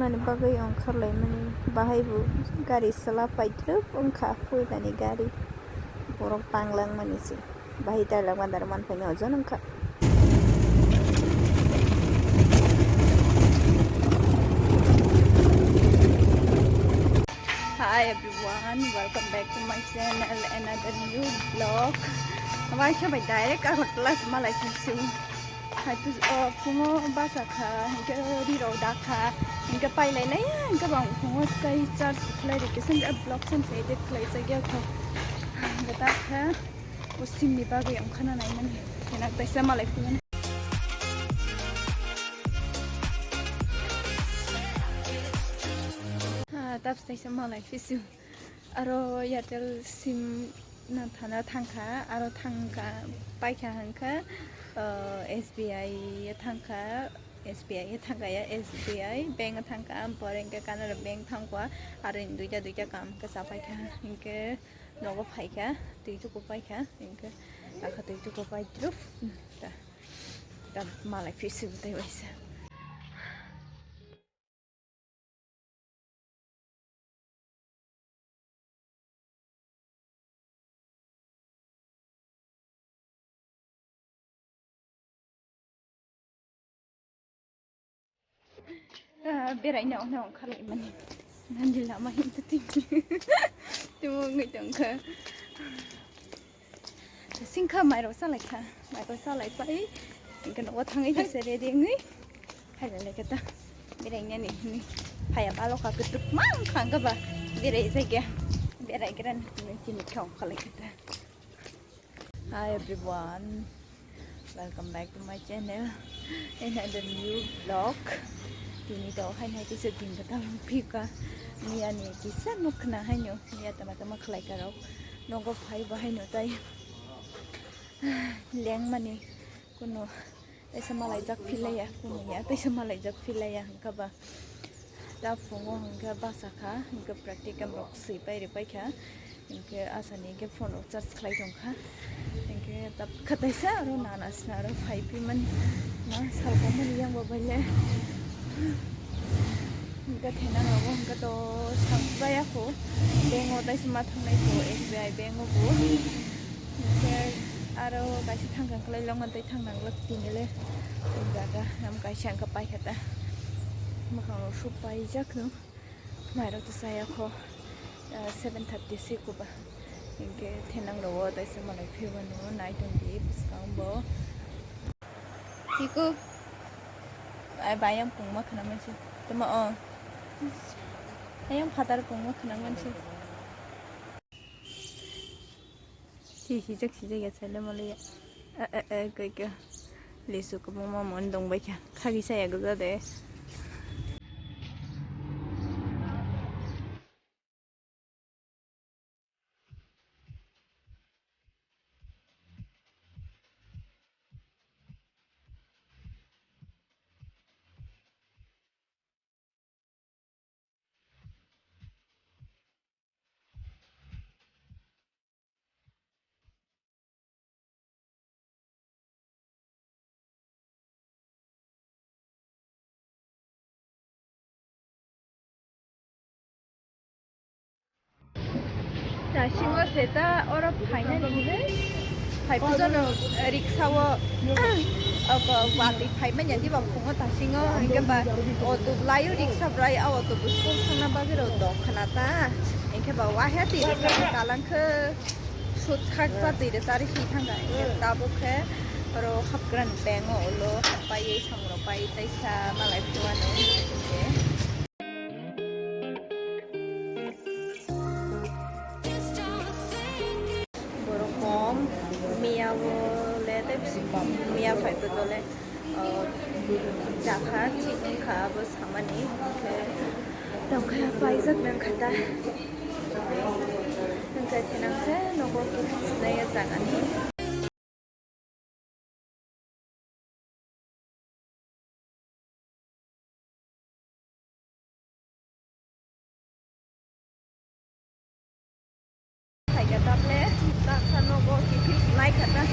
खामानि बागै ओंखारलाय माने बाहायबो गारि सालायफैथ्रोब ओंखारफैनानै गारि बरफ बांलां मानेसि बाहाय दालां बान्दार मानफैनो हजों ओंखार Hi everyone, welcome back to my channel, another new vlog. Why should I direct a hotel malay kisu? I just fungo basaka, hinga riro daka, hinga pailay na ya, hinga bang fungo kay charge play kasi a vlog some say that play sa gaya ko. Daka, usim ni bagay ang kana na iman, hinagtay sa malay fungo. Tapos tayo sa malay fisu. Aro yatel sim na thana thangka, aro thangka paika hangka, SBI thangka, SBI thangka ya SBI bank thangka, porengka Canara bank thangka, aro duita kam kasa paika, inke nogo paika, tuitu ko paika, inke aku tuitu ko paik terus, dah malay fisu tayo isa. Berai na kalai mani nanti lama hinta tinggi tuh ngitung ke singka mai rosa lai pai ingkan awat hangai hasere dengi hai lai kata berai nya nih hai apa lo ka ketuk mang kang ka ba berai saja berai keren ini kau kalai kata. Hi everyone, welcome back to my channel, another new vlog. Ini tahu hanya itu sedih betul pika ni ani kisah nuk kena hanya ni teman-teman kelai karau nonggo pai bahai nutai leng mani kuno esa malai jak filaya kuno ya esa malai jak filaya kaba da fongo hangga basaka hangga praktikam roksi pai ripai kha hangga asani ke fono charge kelai dongkha hangga tap khatai sa aro nanas aro pai piman na salka mani yang babale hingga tenang aku hingga to sampai aku bengo tadi semua tangai ku SBI bengo ku hingga aro kasih tanggang kelai longan tadi tangang lek tinggal hingga dah nam kasih angka pai kata makanya supai jaku kemarin tu saya aku 7:30 sih ku bah hingga tenang lawa tadi semua lagi piwan nu night undi sekarang bo iku bayang pun mak nama sih tema ayam fatar pun mak nama sih sijak ya saya malah kayak lesu ke mama mondong baca kaki saya juga deh. 자, 싱어세다 얼어 파이나는데 파이프저는 릭사워 와디 파이만 양디 방풍어 다싱어 그러니까 봐 어또 라이오 릭사 브라이 아워또 부스콜 상나 바기로 너 카나타 이렇게 봐 와해디 달랑크 숫학자 되게 자리 희탕가 따보케 바로 합그란 뱅어 올로 파이에 상으로 파이 타이사 말라이 피와노 이렇게 Mia le tep sipam Mia phải tự cho lên chả khá chị cũng khá với samani ke đồng khai bay rất năng khata nên cái thế năng thế nó có cái này dạng anh phải cái tập lẽ tập thân nó có cái piece này khata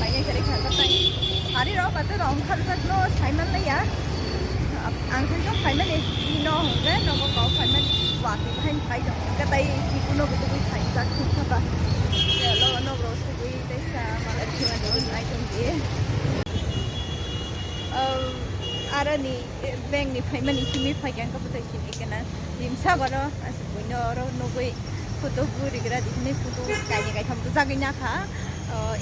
phải như cái khata tay hari ro patu rong khal pat no saiman la ya ang kan jong phai mani no hongre no ko phai mani wa ti phai phai jong ka tai ti ku no ko tu phai sa khu ka ba lo no bro su wi tai sa ma la thi ma do ai jong ye ara ni beng ni phai mani ti mi phai kan ka putai chi ni kana dim sa ba no as ko no ro no ko photo guri gra di ni photo kai ni kai tham tu sa gi na kha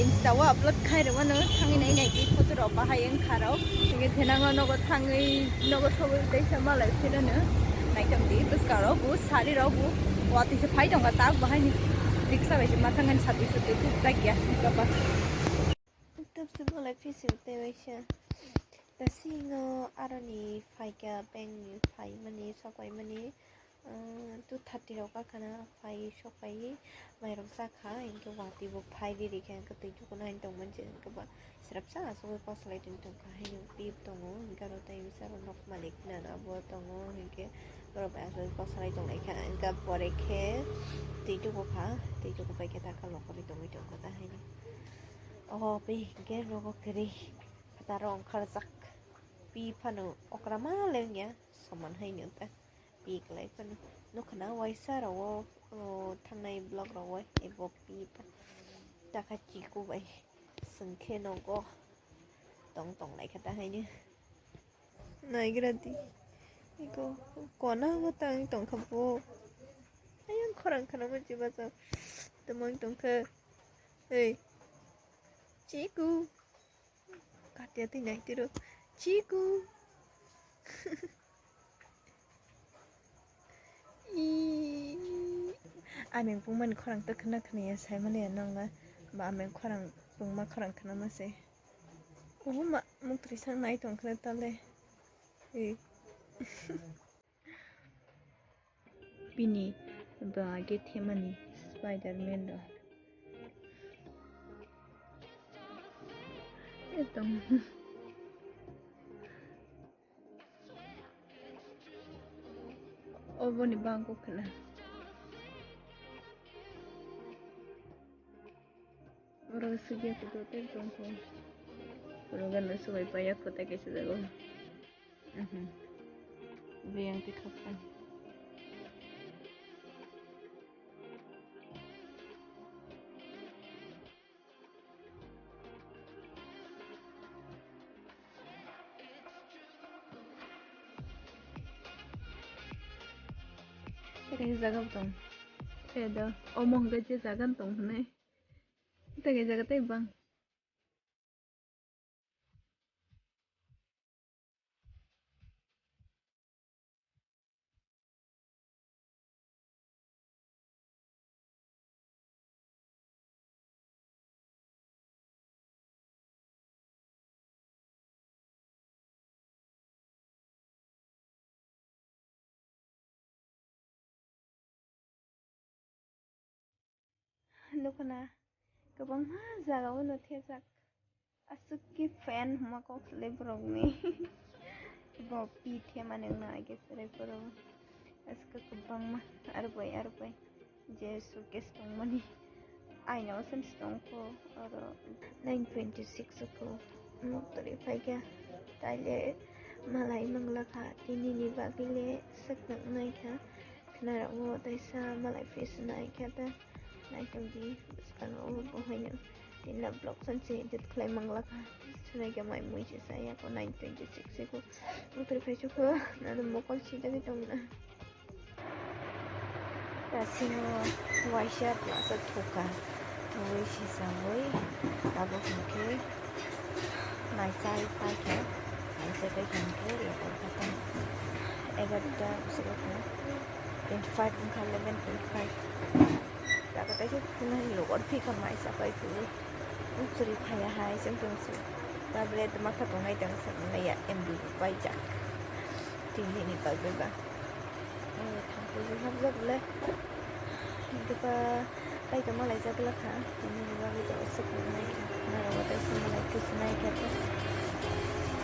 insta wa upload khai ro no thangi nai nai ki photo ro ba hai ang kharo nge thenang no ko thangi no ko thobu dei sa ma lai thina na nai tam di bus ka ro bu sari ro bu wa ti se phai dong ga ta ba hai ni diksa ba ji ma thangan chati su te tu ta kya ka ba tập sự bộ lại phi sự tê vậy chứ ta xin ngô arani phải cả bên như phải mani so quay mani tu thật thì đâu có khả năng phải so quay mày đâu xa khá anh cái hoạt thì bộ phải đi cái cái tự chủ của anh tổng mình chỉ các bạn sắp xa so với có slide trên tổng cả hay những pip tổng ngô những cái đầu tay bisa nọc malik nè nó bộ tổng ngô những cái rồi bây giờ có slide tổng này khá anh cái bộ này cái tự chủ của khá tự chủ của phải cái ta kalau có bị tổng của ta hay oh pi ke rogo kiri patarong kharzak pi phanu okrama lenya soman hai nu ta pi klai phanu no khana waisa ro thanai blog ro wai ebo pi pa ta kha chi ku bai sung khe no go tong tong lai khata hai nu nai grati iko kona go tang tong khapo ayang khorang khana ma chi ba sa tamang tong kha hey Ciku, hati-hati naik tidur. Ciku, ameng pun man korang terkena ya saya mana ya nongga, ba ameng korang pun ma korang kena masih. Oh mak mau tulisan naik tuang kena tale. Bini, bagi tema ni Spiderman dah. Itu. Oh ni bangku kena. Orang segi aku tu tengok. Orang kan sesuai payah aku tak kisah aku. Yang dikapan. Cái jaga tong, ada omong gaji jaga tong nih, itu cái jaga teh bang. Nukana, kabang jaga wono tiajak, asuk ki fan huma kau lebrong nih, bawa piti mana yang naik lebrong, asuk kabang mah arbai, jesu kestong mani, aina wasan stong ko, oro 926 ko, tadi pagi, tadi malai manglaka, tini ni bagile saknak naik ha, kena ramu taisa malai face naik kata. Naik di sekarang pokoknya tina blog sanse dit klaim manglaka sunai ga mai mui saya ko 926 ko utri fecho ko na mo kol si dagi tong na rasino waisha plaza thuka thoi si sawoi abo ke nai sai pai ke nai sai pai ke la ko kata egarta usiko 25 ka 11.5 Dapat aja punya luar fikir mai sampai tu, unsuri payah hai senteng su, tablet maka tunai dengan sana ya MB pajak, tinggi ni bagus bah, thampu juga habis boleh, kita pai tu malah jadi lah kan, tinggi ni bagus tu sekarang ni, nara wadah